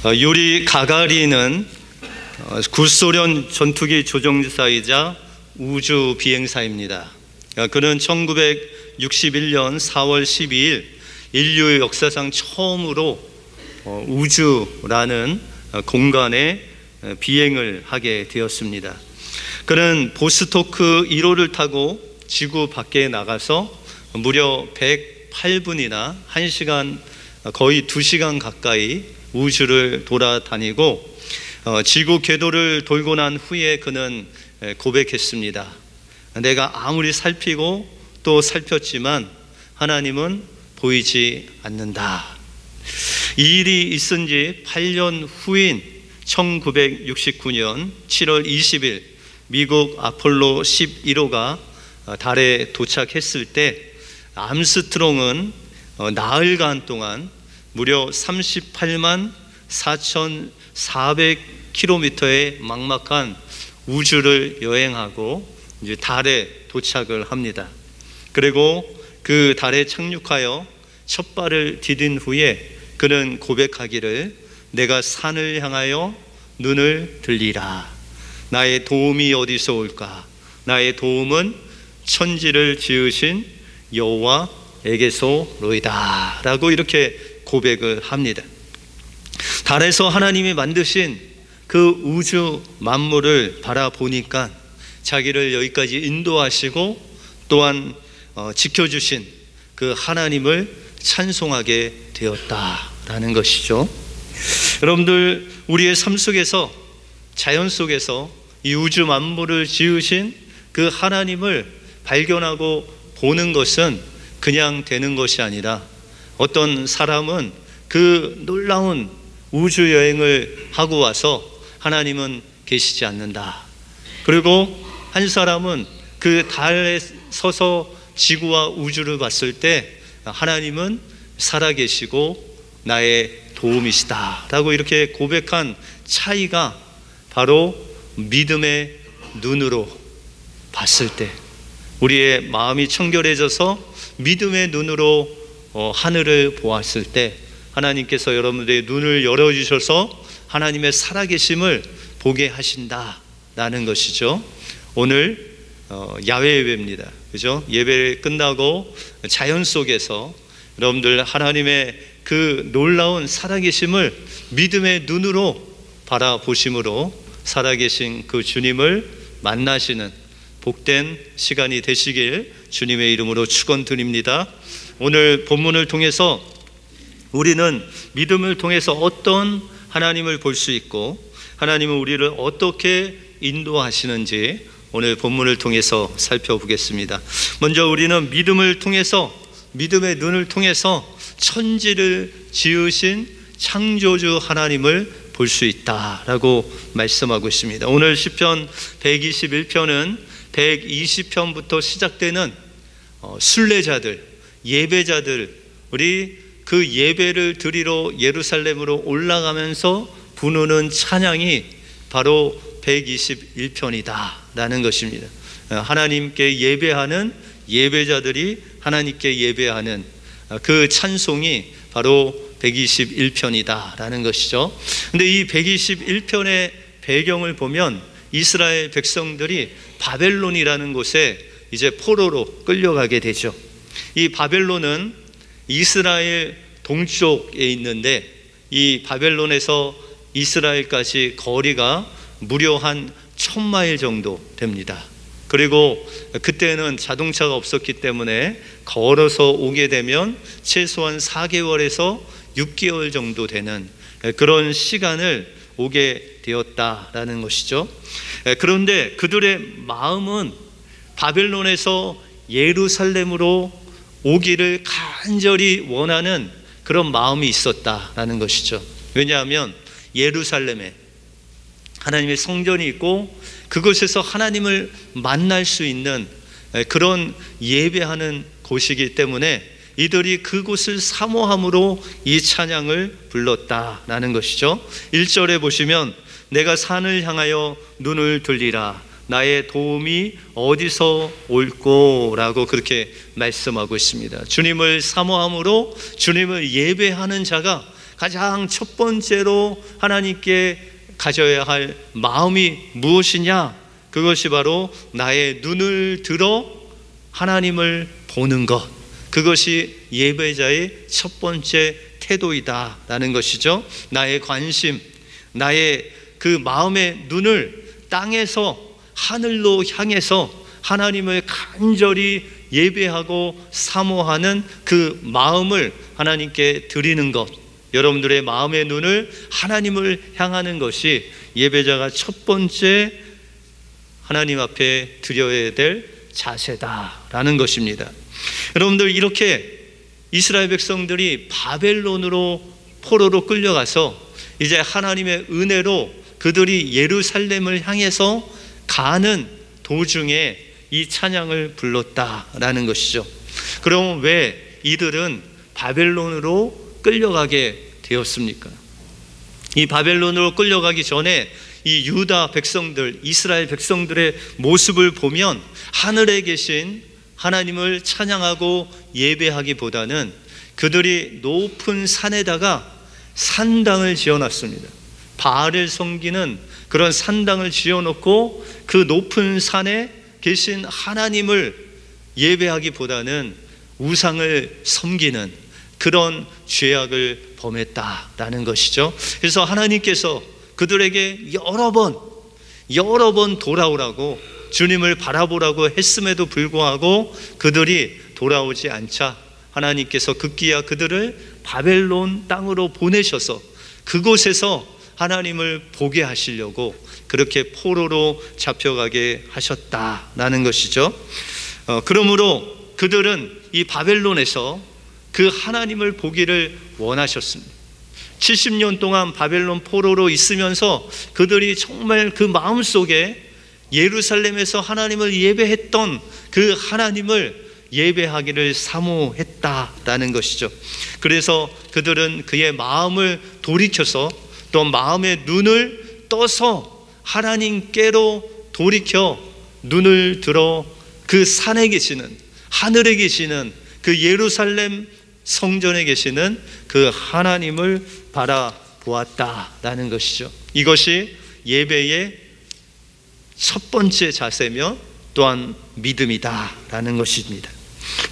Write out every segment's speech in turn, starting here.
유리 가가린은 구소련 전투기 조종사이자 우주 비행사입니다. 그는 1961년 4월 12일 인류 역사상 처음으로 우주라는 공간에 비행을 하게 되었습니다. 그는 보스토크 1호를 타고 지구 밖에 나가서 무려 108분이나 1시간, 거의 2시간 가까이 우주를 돌아다니고 지구 궤도를 돌고 난 후에 그는 고백했습니다. 내가 아무리 살피고 또 살폈지만 하나님은 보이지 않는다. 이 일이 있은 지 8년 후인 1969년 7월 20일 미국 아폴로 11호가 달에 도착했을 때 암스트롱은 나흘간 동안 무려 38만 4,400km의 막막한 우주를 여행하고 이제 달에 도착을 합니다. 그리고 그 달에 착륙하여 첫 발을 디딘 후에 그는 고백하기를 내가 산을 향하여 눈을 들리라. 나의 도움이 어디서 올까? 나의 도움은 천지를 지으신 여호와에게서로이다 라고 이렇게 고백을 합니다. 달에서 하나님이 만드신 그 우주 만물을 바라보니까 자기를 여기까지 인도하시고 또한 지켜주신 그 하나님을 찬송하게 되었다라는 것이죠. 여러분들, 우리의 삶 속에서, 자연 속에서 이 우주 만물을 지으신 그 하나님을 발견하고 보는 것은 그냥 되는 것이 아니라 어떤 사람은 그 놀라운 우주 여행을 하고 와서 하나님은 계시지 않는다. 그리고 한 사람은 그 달에 서서 지구와 우주를 봤을 때 하나님은 살아계시고 나의 도움이시다 라고 이렇게 고백한 차이가 바로 믿음의 눈으로 봤을 때, 우리의 마음이 청결해져서 믿음의 눈으로 하늘을 보았을 때 하나님께서 여러분들의 눈을 열어주셔서 하나님의 살아계심을 보게 하신다라는 것이죠. 오늘 야외 예배입니다. 그죠? 예배 끝나고 자연 속에서 여러분들 하나님의 그 놀라운 살아계심을 믿음의 눈으로 바라보심으로 살아계신 그 주님을 만나시는 복된 시간이 되시길 주님의 이름으로 축원드립니다. 오늘 본문을 통해서 우리는 믿음을 통해서 어떤 하나님을 볼 수 있고 하나님은 우리를 어떻게 인도하시는지 오늘 본문을 통해서 살펴보겠습니다. 먼저 우리는 믿음을 통해서, 믿음의 눈을 통해서 천지를 지으신 창조주 하나님을 볼 수 있다라고 말씀하고 있습니다. 오늘 시편 121편은 120편부터 시작되는 순례자들, 예배자들, 우리 그 예배를 드리러 예루살렘으로 올라가면서 부르는 찬양이 바로 121편이다 라는 것입니다. 하나님께 예배하는 예배자들이 하나님께 예배하는 그 찬송이 바로 121편이다 라는 것이죠. 근데 이 121편의 배경을 보면 이스라엘 백성들이 바벨론이라는 곳에 이제 포로로 끌려가게 되죠. 이 바벨론은 이스라엘 동쪽에 있는데 이 바벨론에서 이스라엘까지 거리가 무려 한 1000마일 정도 됩니다. 그리고 그때는 자동차가 없었기 때문에 걸어서 오게 되면 최소한 4개월에서 6개월 정도 되는 그런 시간을 오게 되었다라는 것이죠. 그런데 그들의 마음은 바벨론에서 예루살렘으로 오기를 간절히 원하는 그런 마음이 있었다라는 것이죠. 왜냐하면 예루살렘에 하나님의 성전이 있고 그곳에서 하나님을 만날 수 있는 그런 예배하는 곳이기 때문에 이들이 그곳을 사모함으로 이 찬양을 불렀다라는 것이죠. 1절에 보시면 내가 산을 향하여 눈을 들리라 나의 도움이 어디서 올꼬 라고 그렇게 말씀하고 있습니다. 주님을 사모함으로 주님을 예배하는 자가 가장 첫 번째로 하나님께 가져야 할 마음이 무엇이냐? 그것이 바로 나의 눈을 들어 하나님을 보는 것, 그것이 예배자의 첫 번째 태도이다라는 것이죠. 나의 관심, 나의 그 마음의 눈을 땅에서 하늘로 향해서 하나님을 간절히 예배하고 사모하는 그 마음을 하나님께 드리는 것, 여러분들의 마음의 눈을 하나님을 향하는 것이 예배자가 첫 번째 하나님 앞에 드려야 될 자세다라는 것입니다. 여러분들, 이렇게 이스라엘 백성들이 바벨론으로 포로로 끌려가서 이제 하나님의 은혜로 그들이 예루살렘을 향해서 가는 도중에 이 찬양을 불렀다라는 것이죠. 그럼 왜 이들은 바벨론으로 끌려가게 되었습니까? 이 바벨론으로 끌려가기 전에 이 유다 백성들, 이스라엘 백성들의 모습을 보면 하늘에 계신 하나님을 찬양하고 예배하기보다는 그들이 높은 산에다가 산당을 지어놨습니다. 바알을 섬기는 그런 산당을 지어놓고 그 높은 산에 계신 하나님을 예배하기보다는 우상을 섬기는 그런 죄악을 범했다라는 것이죠. 그래서 하나님께서 그들에게 여러 번 돌아오라고, 주님을 바라보라고 했음에도 불구하고 그들이 돌아오지 않자 하나님께서 급기야 그들을 바벨론 땅으로 보내셔서 그곳에서 하나님을 보게 하시려고 그렇게 포로로 잡혀가게 하셨다라는 것이죠. 그러므로 그들은 이 바벨론에서 그 하나님을 보기를 원하셨습니다. 70년 동안 바벨론 포로로 있으면서 그들이 정말 그 마음속에 예루살렘에서 하나님을 예배했던 그 하나님을 예배하기를 사모했다라는 것이죠. 그래서 그들은 그의 마음을 돌이켜서 또 마음의 눈을 떠서 하나님께로 돌이켜 눈을 들어 그 산에 계시는, 하늘에 계시는 그 예루살렘 성전에 계시는 그 하나님을 바라보았다라는 것이죠. 이것이 예배의 첫 번째 자세며 또한 믿음이다라는 것입니다.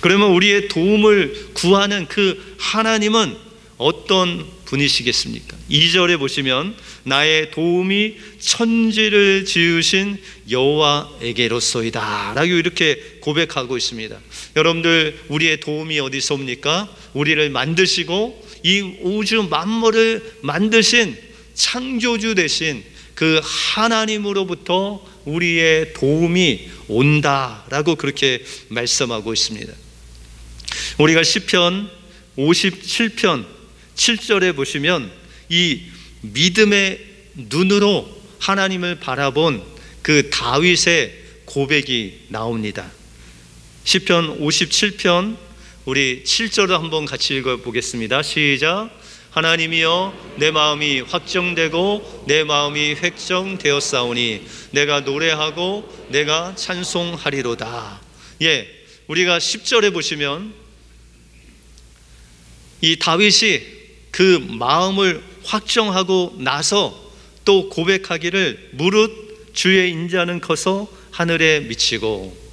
그러면 우리의 도움을 구하는 그 하나님은 어떤 분이시겠습니까? 2절에 보시면 나의 도움이 천지를 지으신 여호와에게로소이다 라고 이렇게 고백하고 있습니다. 여러분들, 우리의 도움이 어디서 옵니까? 우리를 만드시고 이 우주 만물을 만드신 창조주 되신 그 하나님으로부터 우리의 도움이 온다라고 그렇게 말씀하고 있습니다. 우리가 시편 57편 7절에 보시면 이 믿음의 눈으로 하나님을 바라본 그 다윗의 고백이 나옵니다. 시편 57편 우리 7절을 한번 같이 읽어보겠습니다. 시작. 하나님이여, 내 마음이 확정되고 내 마음이 획정되었사오니 내가 노래하고 내가 찬송하리로다. 예, 우리가 10절에 보시면 이 다윗이 그 마음을 확정하고 나서 또 고백하기를 무릇 주의 인자는 커서 하늘에 미치고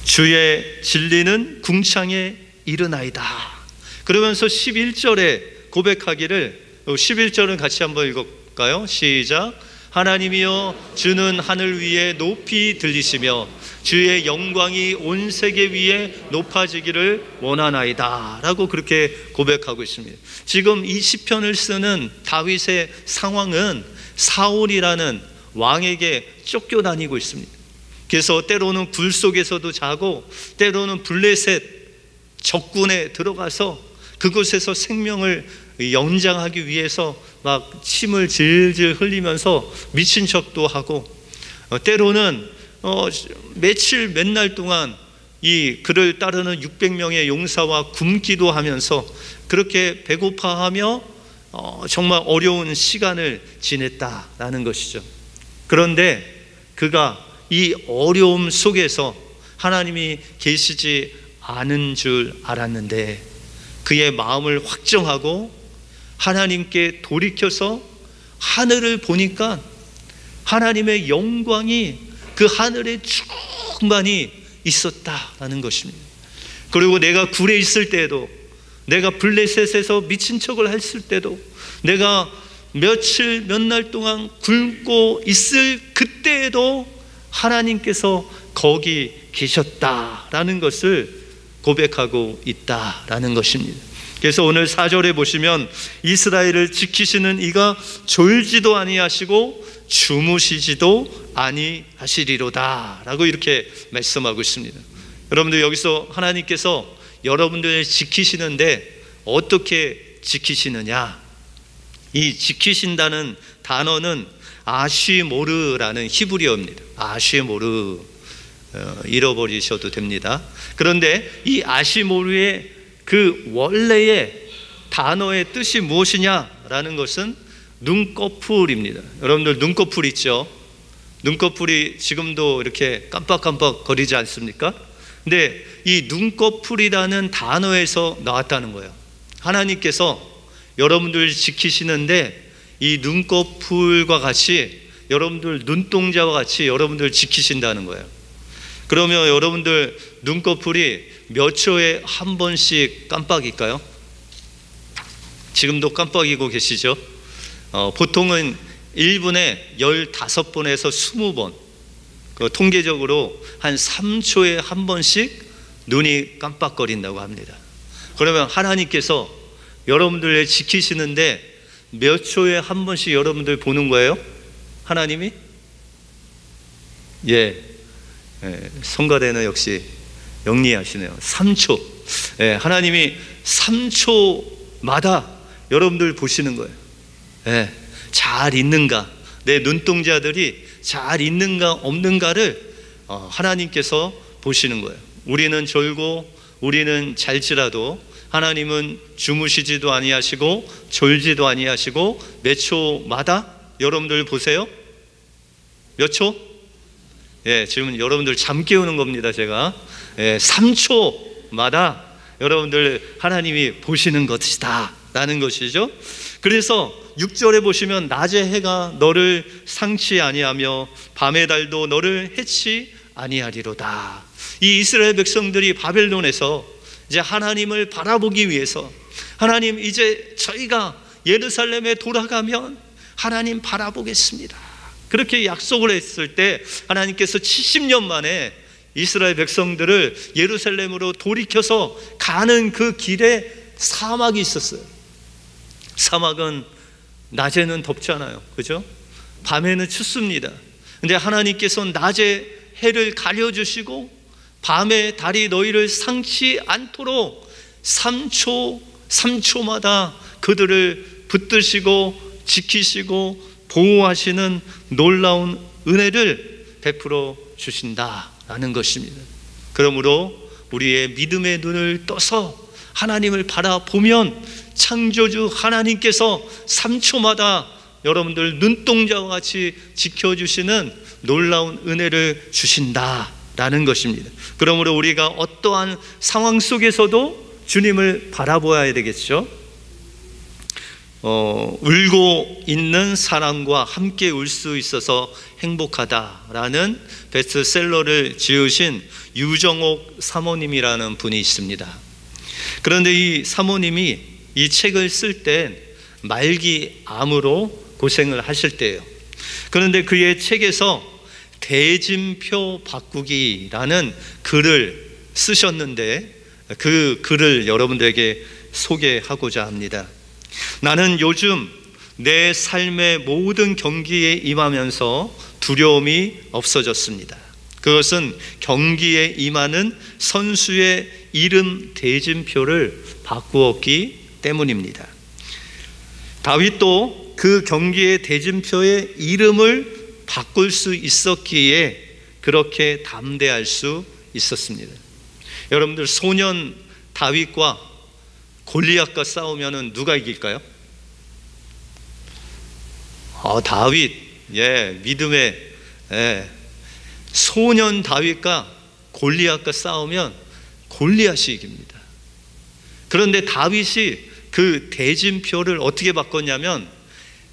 주의 진리는 궁창에 이르나이다. 그러면서 11절에 고백하기를, 11절은 같이 한번 읽어볼까요? 시작. 하나님이여, 주는 하늘 위에 높이 들리시며 주의 영광이 온 세계 위에 높아지기를 원하나이다 라고 그렇게 고백하고 있습니다. 지금 이 시편을 쓰는 다윗의 상황은 사울이라는 왕에게 쫓겨다니고 있습니다. 그래서 때로는 굴 속에서도 자고 때로는 블레셋 적군에 들어가서 그곳에서 생명을 연장하기 위해서 막 침을 질질 흘리면서 미친 척도 하고, 때로는 며칠 몇 날 동안 이 그를 따르는 600명의 용사와 굶기도 하면서 그렇게 배고파하며 정말 어려운 시간을 지냈다라는 것이죠. 그런데 그가 이 어려움 속에서 하나님이 계시지 않은 줄 알았는데 그의 마음을 확정하고 하나님께 돌이켜서 하늘을 보니까 하나님의 영광이 그 하늘에 충만히 있었다라는 것입니다. 그리고 내가 굴에 있을 때에도, 내가 블레셋에서 미친 척을 했을 때도, 내가 며칠 몇 날 동안 굶고 있을 그때에도 하나님께서 거기 계셨다라는 것을 고백하고 있다라는 것입니다. 그래서 오늘 4절에 보시면 이스라엘을 지키시는 이가 졸지도 아니하시고 주무시지도 아니하시리로다 라고 이렇게 말씀하고 있습니다. 여러분들, 여기서 하나님께서 여러분들을 지키시는데 어떻게 지키시느냐? 이 지키신다는 단어는 아쉬모르라는 히브리어입니다. 아쉬모르, 잃어버리셔도 됩니다. 그런데 이 아쉬모르의 그 원래의 단어의 뜻이 무엇이냐라는 것은 눈꺼풀입니다. 여러분들 눈꺼풀 있죠? 눈꺼풀이 지금도 이렇게 깜빡깜빡 거리지 않습니까? 근데 이 눈꺼풀이라는 단어에서 나왔다는 거예요. 하나님께서 여러분들 지키시는데 이 눈꺼풀과 같이, 여러분들 눈동자와 같이 여러분들 지키신다는 거예요. 그러면 여러분들 눈꺼풀이 몇 초에 한 번씩 깜빡일까요? 지금도 깜빡이고 계시죠? 보통은 1분에 15번에서 20번, 통계적으로 한 3초에 한 번씩 눈이 깜빡거린다고 합니다. 그러면 하나님께서 여러분들을 지키시는데 몇 초에 한 번씩 여러분들 보는 거예요? 하나님이? 성가대는 역시 영리하시네요. 3초. 하나님이 3초마다 여러분들 보시는 거예요. 잘 있는가, 내 눈동자들이 잘 있는가 없는가를 하나님께서 보시는 거예요. 우리는 졸고 우리는 잘지라도 하나님은 주무시지도 아니하시고 졸지도 아니하시고 몇 초마다 여러분들 보세요. 몇 초? 지금 여러분들 잠 깨우는 겁니다. 제가 3초마다 여러분들 하나님이 보시는 것이다 라는 것이죠. 그래서 6절에 보시면 낮의 해가 너를 상치 아니하며 밤의 달도 너를 해치 아니하리로다. 이 이스라엘 백성들이 바벨론에서 이제 하나님을 바라보기 위해서, 하나님 이제 저희가 예루살렘에 돌아가면 하나님 바라보겠습니다, 그렇게 약속을 했을 때 하나님께서 70년 만에 이스라엘 백성들을 예루살렘으로 돌이켜서 가는 그 길에 사막이 있었어요. 사막은 낮에는 덥잖아요, 그죠? 밤에는 춥습니다. 근데 하나님께서 낮에 해를 가려주시고 밤에 달이 너희를 상치 않도록 3초마다 그들을 붙드시고 지키시고 보호하시는 놀라운 은혜를 베풀어 주신다라는 것입니다. 그러므로 우리의 믿음의 눈을 떠서 하나님을 바라보면 창조주 하나님께서 3초마다 여러분들 눈동자와 같이 지켜주시는 놀라운 은혜를 주신다라는 것입니다. 그러므로 우리가 어떠한 상황 속에서도 주님을 바라보아야 되겠죠. 울고 있는 사람과 함께 울 수 있어서 행복하다라는 베스트셀러를 지으신 유정옥 사모님이라는 분이 있습니다. 그런데 이 사모님이 이 책을 쓸 때 말기암으로 고생을 하실 때예요. 그런데 그의 책에서 대진표 바꾸기라는 글을 쓰셨는데 그 글을 여러분들에게 소개하고자 합니다. 나는 요즘 내 삶의 모든 경기에 임하면서 두려움이 없어졌습니다. 그것은 경기에 임하는 선수의 이름 대진표를 바꾸었기 때문입니다. 다윗도 그 경기의 대진표의 이름을 바꿀 수 있었기에 그렇게 담대할 수 있었습니다. 여러분들, 소년 다윗과 골리앗과 싸우면 누가 이길까요? 다윗, 믿음의 소년 다윗과 골리앗과 싸우면 골리앗이 이깁니다. 그런데 다윗이 그 대진표를 어떻게 바꿨냐면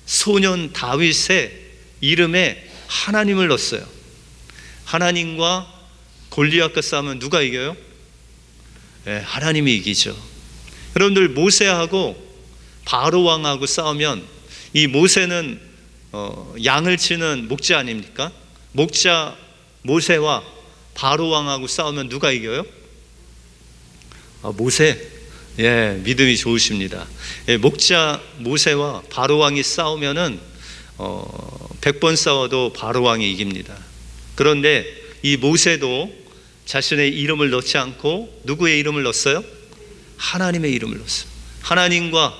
소년 다윗의 이름에 하나님을 넣었어요. 하나님과 골리앗과 싸우면 누가 이겨요? 네, 하나님이 이기죠. 여러분들 모세하고 바로 왕하고 싸우면 이 모세는 양을 치는 목자 아닙니까? 목자 모세와 바로 왕하고 싸우면 누가 이겨요? 모세. 예, 믿음이 좋으십니다. 예, 목자 모세와 바로 왕이 싸우면은 100번 싸워도 바로 왕이 이깁니다. 그런데 이 모세도 자신의 이름을 넣지 않고 누구의 이름을 넣었어요? 하나님의 이름을 넣었어요. 하나님과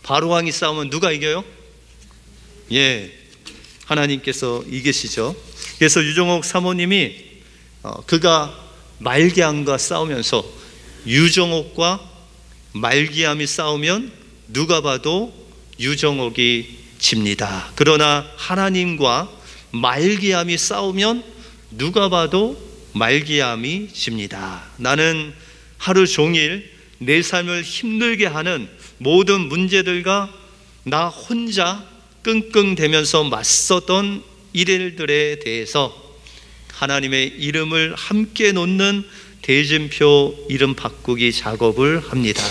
바로 왕이 싸우면 누가 이겨요? 예, 하나님께서 이기시죠. 그래서 유정옥 사모님이 그가 말기암과 싸우면서 유정옥과 말기암이 싸우면 누가 봐도 유정옥이 집니다. 그러나 하나님과 말기암이 싸우면 누가 봐도 말기암이 집니다. 나는 하루 종일 내 삶을 힘들게 하는 모든 문제들과 나 혼자 끙끙대면서 맞섰던 일들에 대해서 하나님의 이름을 함께 놓는 대진표 이름 바꾸기 작업을 합니다.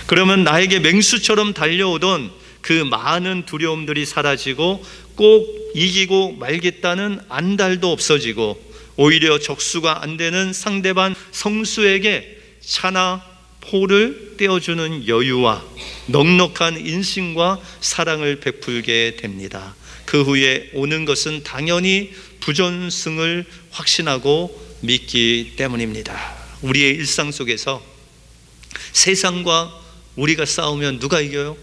그러면 나에게 맹수처럼 달려오던 그 많은 두려움들이 사라지고 꼭 이기고 말겠다는 안달도 없어지고 오히려 적수가 안 되는 상대방 성수에게 차나 포를 떼어주는 여유와 넉넉한 인심과 사랑을 베풀게 됩니다. 그 후에 오는 것은 당연히 부전승을 확신하고 믿기 때문입니다. 우리의 일상 속에서 세상과 우리가 싸우면 누가 이겨요?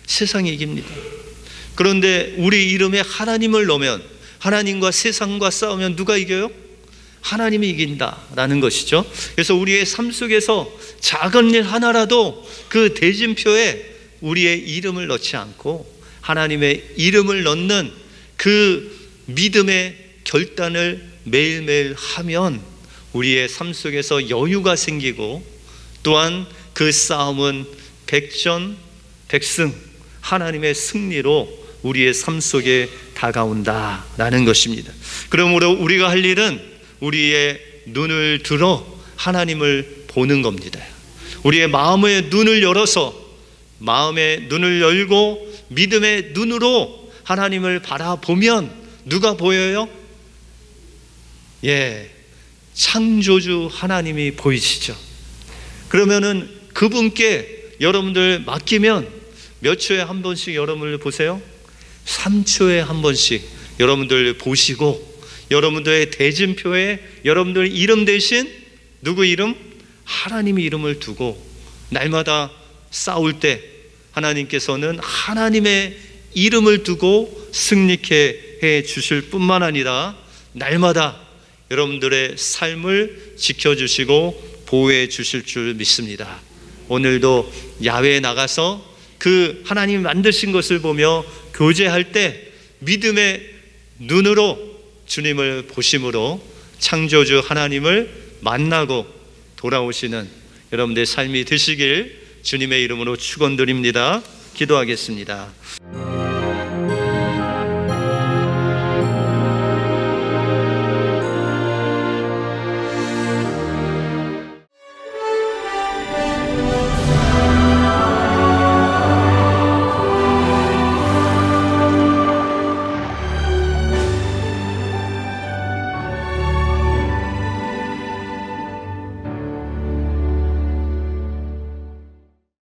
세상이 이깁니다. 그런데 우리 이름에 하나님을 넣으면, 하나님과 세상과 싸우면 누가 이겨요? 하나님이 이긴다라는 것이죠. 그래서 우리의 삶 속에서 작은 일 하나라도 그 대진표에 우리의 이름을 넣지 않고 하나님의 이름을 넣는 그 믿음의 결단을 매일매일 하면 우리의 삶 속에서 여유가 생기고 또한 그 싸움은 백전백승 하나님의 승리로 우리의 삶 속에 다가온다라는 것입니다. 그러므로 우리가 할 일은 우리의 눈을 들어 하나님을 보는 겁니다. 우리의 마음의 눈을 열어서 마음의 눈을 열고 믿음의 눈으로 하나님을 바라보면 누가 보여요? 예, 창조주 하나님이 보이시죠. 그러면은 그분께 여러분들 맡기면 몇 초에 한 번씩 여러분을 보세요? 3초에 한 번씩 여러분들 보시고 여러분들의 대진표에 여러분들 이름 대신 누구 이름? 하나님의 이름을 두고 날마다 싸울 때 하나님께서는 하나님의 이름을 두고 승리케 해 주실 뿐만 아니라 날마다 여러분들의 삶을 지켜주시고 보호해 주실 줄 믿습니다. 오늘도 야외에 나가서 그 하나님이 만드신 것을 보며 교제할 때 믿음의 눈으로 주님을 보심으로 창조주 하나님을 만나고 돌아오시는 여러분들의 삶이 되시길 주님의 이름으로 축원드립니다. 기도하겠습니다.